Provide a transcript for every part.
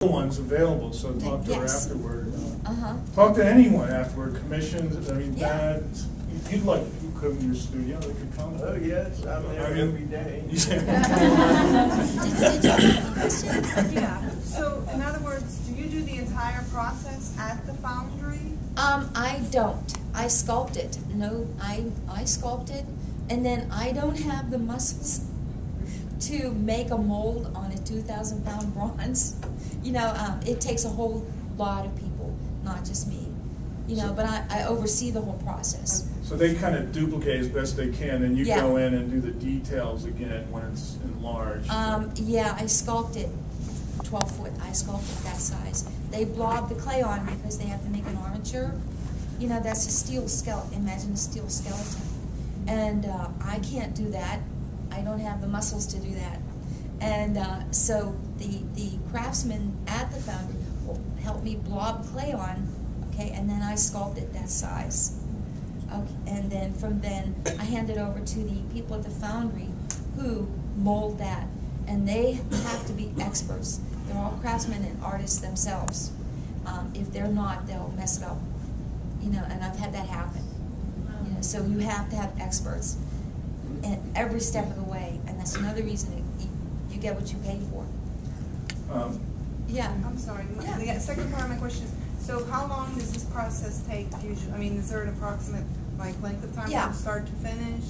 ones available, so talk to her Yes. afterward. Uh-huh. Talk to anyone afterward, commissions, I mean, Yeah. that, you'd like, you come to your studio, they could come. Oh, yes, I'm there every day. Did you have a question? Yeah, so in other words, do you do the entire process at the foundry? I don't. I sculpt it. No, I sculpt it, and then I don't have the muscles to make a mold on a 2,000-pound bronze. You know, it takes a whole lot of people, not just me. You know, but I oversee the whole process. So they kind of duplicate as best they can, and you Yeah. go in and do the details again when it's enlarged. Yeah, I sculpt it 12 foot. I sculpt it that size. They blob the clay on because they have to make an armature. You know, that's a steel skeleton. Imagine a steel skeleton. And I can't do that. I don't have the muscles to do that. And so the craftsmen at the foundry will help me blob clay on, okay, and then I sculpt it that size. Okay, and then from then I hand it over to the people at the foundry who mold that, and they have to be experts. They're all craftsmen and artists themselves. If they're not, they'll mess it up. You know, and I've had that happen. You know, so you have to have experts in every step of the way, and that's another reason that you get what you pay for. Yeah. I'm sorry. Yeah. The second part of my question is, so how long does this process take usually? I mean, is there an approximate length of time Yeah. from start to finish?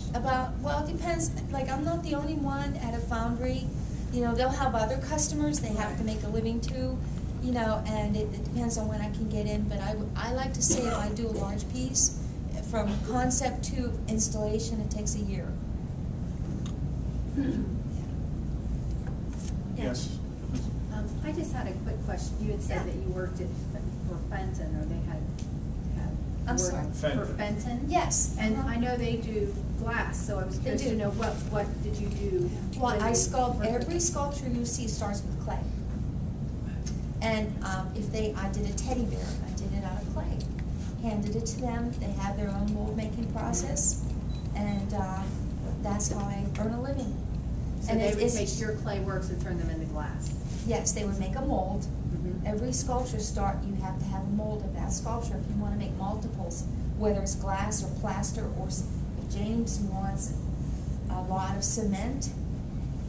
Well, it depends. Like, I'm not the only one at a foundry. You know, they'll have other customers they have to make a living too. You know, and it depends on when I can get in. But I like to say if I do a large piece, from concept to installation, it takes a year. Yes. I just had a quick question. You had said that you worked for Fenton, or they had I'm worked sorry. for Fenton. Yes. And I know they do glass, so I was curious to know what did you do? Well, when I you sculpt, worked every sculpture you see starts with clay. And I did a teddy bear, I did it out of clay. Handed it to them, they have their own mold making process, and that's how I earn a living. So and they would it's, take your clay works and turn them into glass? yes, they would make a mold. Mm-hmm. Every sculpture you have to have a mold of that sculpture if you want to make multiples, whether it's glass or plaster, or if James wants a lot of cement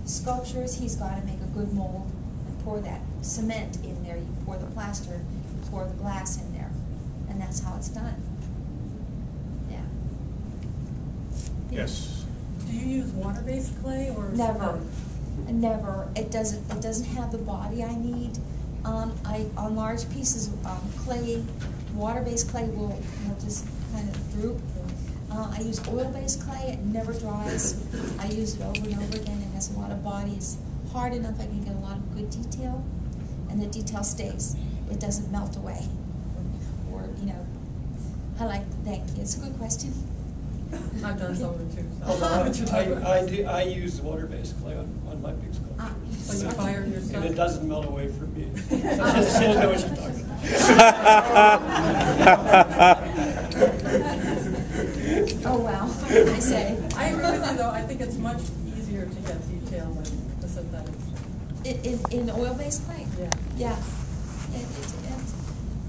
sculptures, he's got to make a good mold and pour that cement in there. You pour the plaster, you pour the glass in there, and that's how it's done. Yeah. Yes. Do you use water-based clay or Never. cement? Never. It doesn't have the body I need. On large pieces of clay, water-based clay will just kind of droop. I use oil-based clay. It never dries. I use it over and over again. It has a lot of body. It's hard enough I can get a lot of good detail, and the detail stays. It doesn't melt away. Or, you know, thank you. It's a good question. I've done some of it too. So. I use water-based clay on my big sculpture. So you fire your And stuff? it doesn't melt away from me. She doesn't know what she's talking about. Oh, wow. I say. I agree with you though. I think it's much easier to get detail than the synthetic. In oil-based clay? Yeah. Yeah.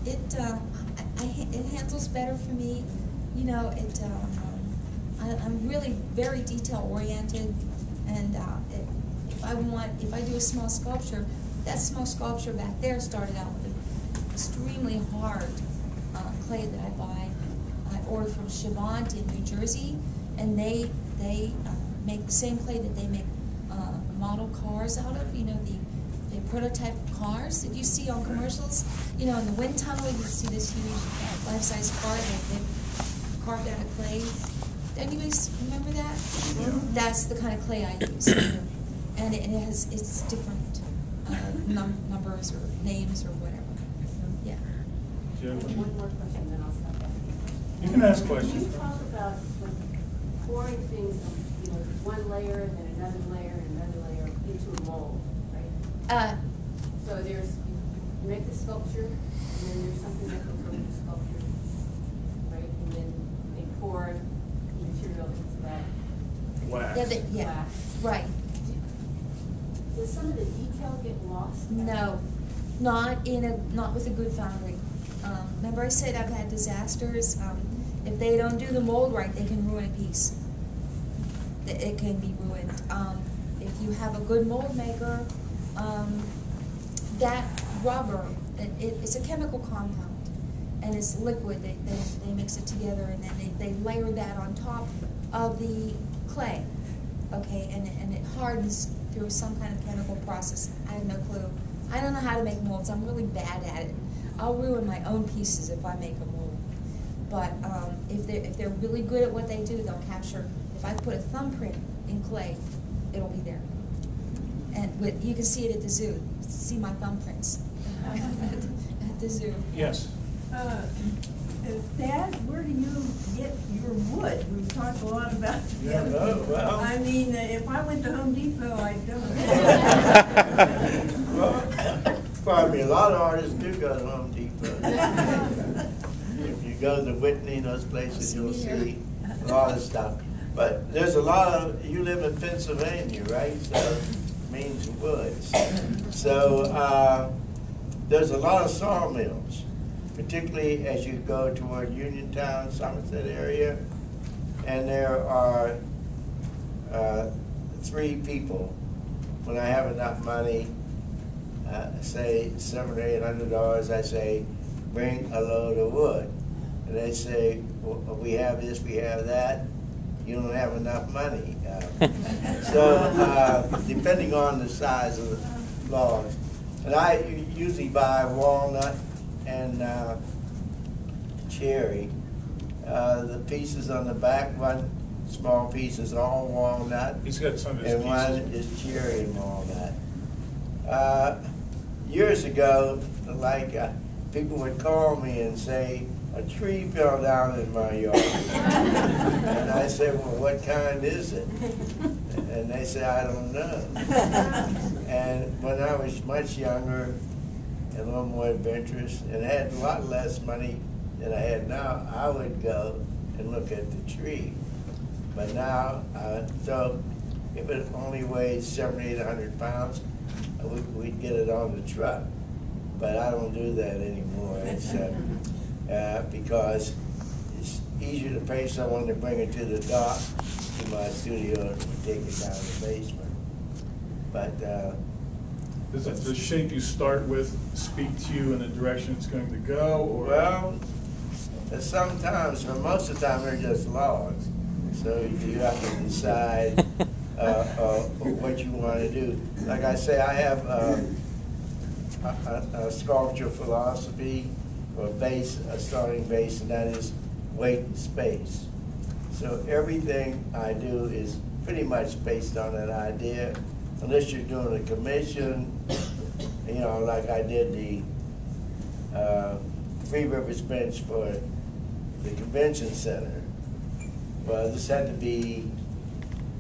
It handles better for me. You know, I'm really very detail-oriented, and if I do a small sculpture, that small sculpture back there started out with an extremely hard clay that I buy. I order from Chavant in New Jersey, and they make the same clay that they make model cars out of. You know, the prototype cars that you see on commercials. You know, in the wind tunnel, you see this huge life-size car that they've carved out of clay. Anybody remember that? Yeah. That's the kind of clay I use, and it's different numbers or names or whatever. Yeah. One more question, then I'll stop that. You can ask Can questions. you talk about pouring things, one layer and then another layer and another layer into a mold, right? So you make the sculpture, and then there's something that goes over the sculpture, right? And then they pour the material into that Wax. Yeah, wax. right. Does some of the detail get lost? No, Not with a good foundry. Remember I said I've had disasters? If they don't do the mold right, they can ruin a piece. It can be ruined. If you have a good mold maker, that rubber, it's a chemical compound, and it's liquid. They mix it together, and then they layer that on top of the clay, okay, and it hardens through some kind of chemical process. I have no clue. I don't know how to make molds. I'm really bad at it. I'll ruin my own pieces if I make a mold. But if they're really good at what they do, they'll capture. If I put a thumbprint in clay, it'll be there. And you can see it at the zoo. See my thumbprints at the zoo. Yes. Dad, where do you get your wood? We've talked a lot about. Yeah, no, well. I mean, if I went to Home Depot, I'd do it. Well, pardon me, a lot of artists do go to Home Depot. If you go to Whitney, those places, you'll see a lot of stuff. But there's a lot of, you live in Pennsylvania, right? So it means woods. So there's a lot of sawmills, particularly as you go toward Uniontown, Somerset area. And there are 3 people, when I have enough money, say $700 or $800, I say, bring a load of wood. And they say, well, we have this, we have that. You don't have enough money. So depending on the size of the logs. And I usually buy walnut and cherry. The pieces on the back, one small piece is all walnut. He's got some of his and pieces. one is cherry and walnut. Years ago, like people would call me and say, a tree fell down in my yard. And I said, well, what kind is it? And they said, I don't know. And when I was much younger and a little more adventurous and had a lot less money than I had now, I would go and look at the tree. But now, so if it only weighs 700 or 800 pounds, we'd get it on the truck. But I don't do that anymore. It's, because it's easier to pay someone to bring it to the dock to my studio and take it down the basement. But Does the shape you start with speak to you in the direction it's going to go? Or? well, sometimes, but most of the time they're just logs. So you have to decide what you want to do. Like I say, I have a sculpture philosophy, or a starting base, and that is weight and space. So everything I do is pretty much based on that idea, unless you're doing a commission, you know, like I did the Three Rivers bench for the convention center. Well, this had to be,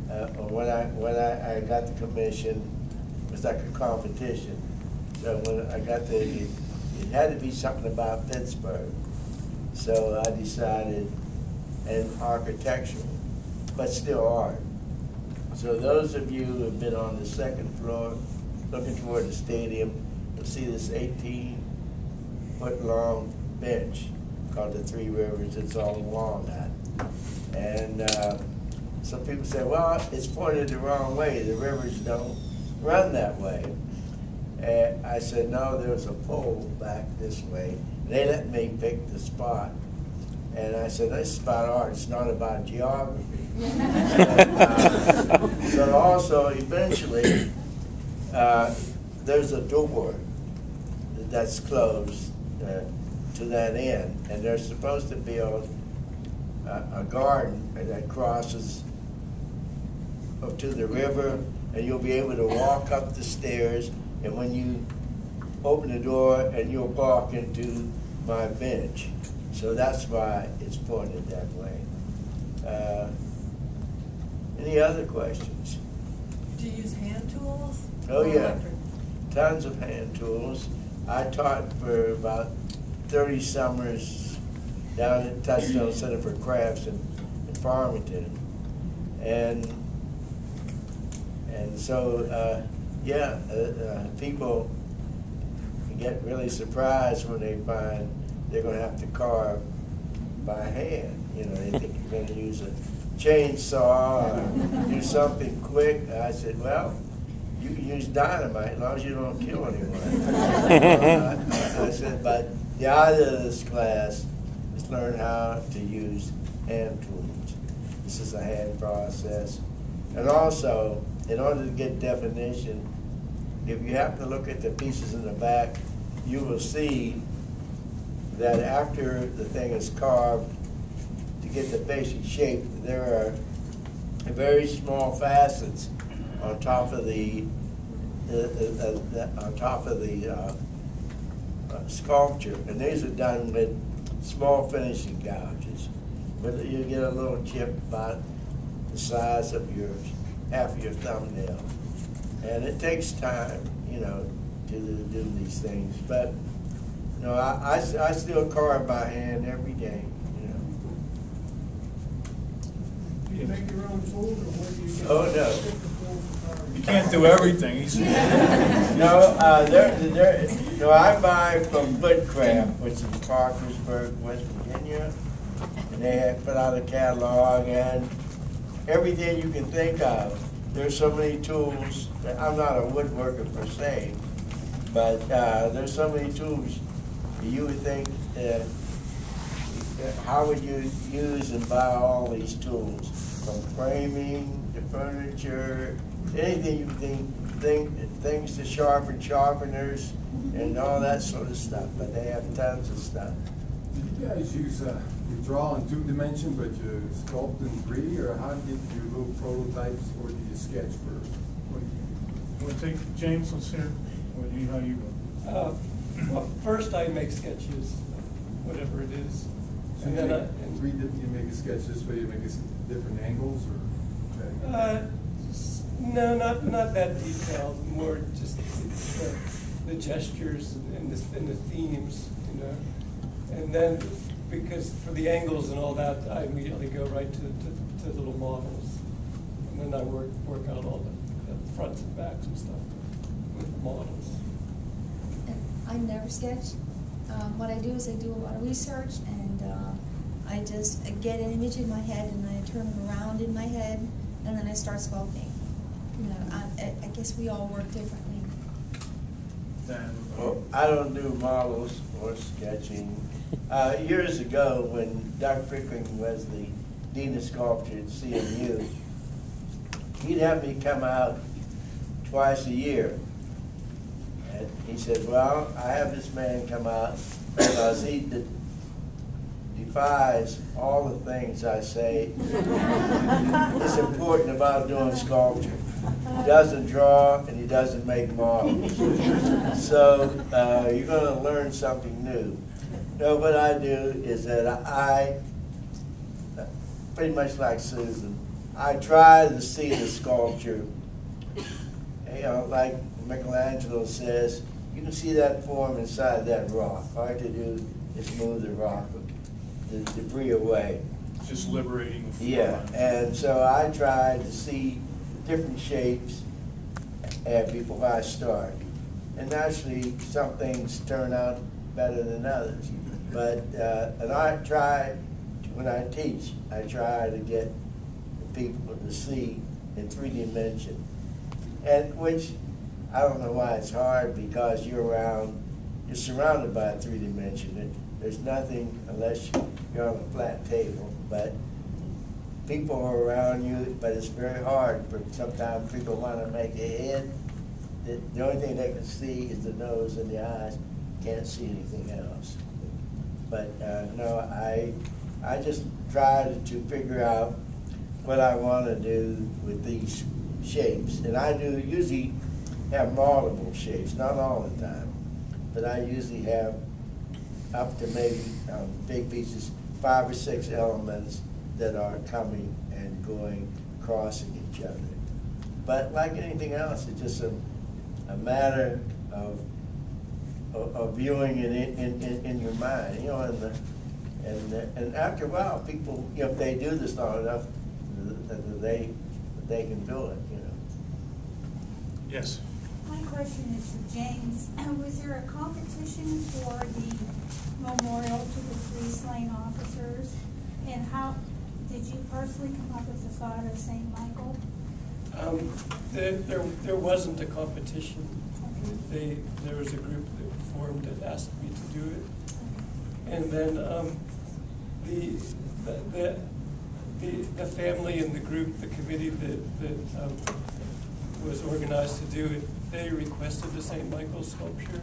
when I got the commission, it was like a competition. So when I got it had to be something about Pittsburgh. So I decided, and architectural, but still art. So those of you who have been on the second floor, looking toward the stadium, you'll see this 18-foot long bench called the Three Rivers. It's all walnut. And some people say, well, it's pointed the wrong way. The rivers don't run that way. And I said, no, there's a pole back this way. They let me pick the spot. And I said, this is about art, it's not about geography. So also, eventually, there's a door that's closed to that end. And there's supposed to be a garden that crosses up to the river, and you'll be able to walk up the stairs, and when you open the door, and you'll walk into my bench. So that's why it's pointed that way. Any other questions? Do you use hand tools? Oh or yeah, electric? tons of hand tools. I taught for about 30 summers down at Touchstone Center for Crafts in Farmington, and so yeah, people get really surprised when they find they're going to have to carve by hand. You know, they think you're going to use a chainsaw or do something quick. I said, well, you can use dynamite as long as you don't kill anyone. I said, but the idea of this class is learn how to use hand tools. This is a hand process. And also, in order to get definition, if you happen to look at the pieces in the back, you will see that after the thing is carved, to get the basic shape, there are very small facets on top of the sculpture, and these are done with small finishing gouges. But you get a little chip about the size of half of your thumbnail, and it takes time, you know, to do these things. But you know, I still carve by hand every day. Do you make your own tools, or where do you get? Oh, no. Get the tools and carve? You can't do everything. He's No, I buy from Woodcraft, which is in Parkersburg, West Virginia, and they have put out a catalog, and everything you can think of. There's so many tools. I'm not a woodworker per se, but there's so many tools you would think, how would you use and buy all these tools? From framing to furniture, anything you think, things to sharpen sharpeners and all that sort of stuff, but they have tons of stuff. Did you guys use, you draw in 2 dimensions, but you sculpt in 3, or how did you do prototypes, or did you sketch first? What do you do? Want to take James? Let's hear how you go. Well, first I make sketches, whatever it is. So And you then you make a sketch this way, you make different angles, or? no, not that detailed, more just the gestures and the themes, you know. And then, because for the angles and all that, I immediately go right to little models. And then I work out all the fronts and backs and stuff with the models. And I never sketch. What I do is I do a lot of research, and I just get an image in my head, and I turn it around in my head, and then I start sculpting. You know, I guess we all work differently. Well, I don't do models or sketching. Years ago, when Doug Pickering was the Dean of Sculpture at CMU, he'd have me come out twice a year. And he said, well, I have this man come out because he defies all the things I say it's important about doing sculpture. He doesn't draw and he doesn't make models. So you're going to learn something new. No, what I do is that I, pretty much like Susan, I try to see the sculpture. You know, like Michelangelo says, you can see that form inside that rock. All I have to do is move the rock, the debris away. Just liberating the form. Yeah, and so I try to see different shapes before I start. And naturally, some things turn out better than others. But, and I try, when I teach, I try to get people to see in 3 dimensions. And which, I don't know why it's hard, because you're surrounded by a 3 dimension. There's nothing unless you're on a flat table, but people are around you, but it's very hard. Sometimes people want to make a head. The only thing they can see is the nose and the eyes. Can't see anything else. But no, I just try to figure out what I want to do with these shapes. And I do usually have multiple shapes, not all the time, but I usually have up to maybe big pieces, 5 or 6 elements that are coming and going, crossing each other. But like anything else, it's just a matter of viewing it in your mind, you know, and after a while, people, you know, if they do this long enough, they can do it, you know. Yes. My question is for James. Was there a competition for the memorial to the 3 slain officers? And how, did you personally come up with the thought of St. Michael? There wasn't a competition. There was a group that formed that asked me to do it. And then the family and the group, the committee that was organized to do it, they requested the St. Michael sculpture.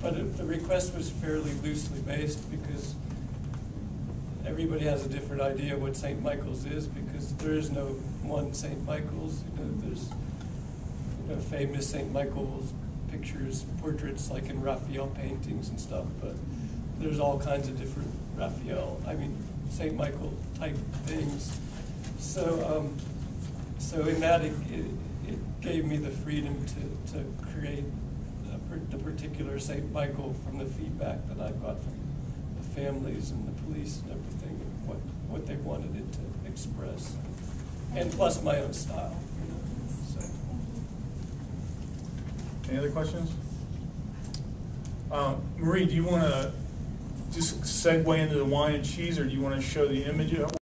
But the request was fairly loosely based because everybody has a different idea what St. Michael's is, because there is no one St. Michael's. There's famous St. Michael's pictures, portraits like in Raphael paintings and stuff, but there's all kinds of different St. Michael type things. So in that it gave me the freedom to create the particular St. Michael from the feedback that I got from the families and the police and everything, and what they wanted it to express, and plus my own style. So. Any other questions? Marie, do you want to just segue into the wine and cheese, or do you want to show the image?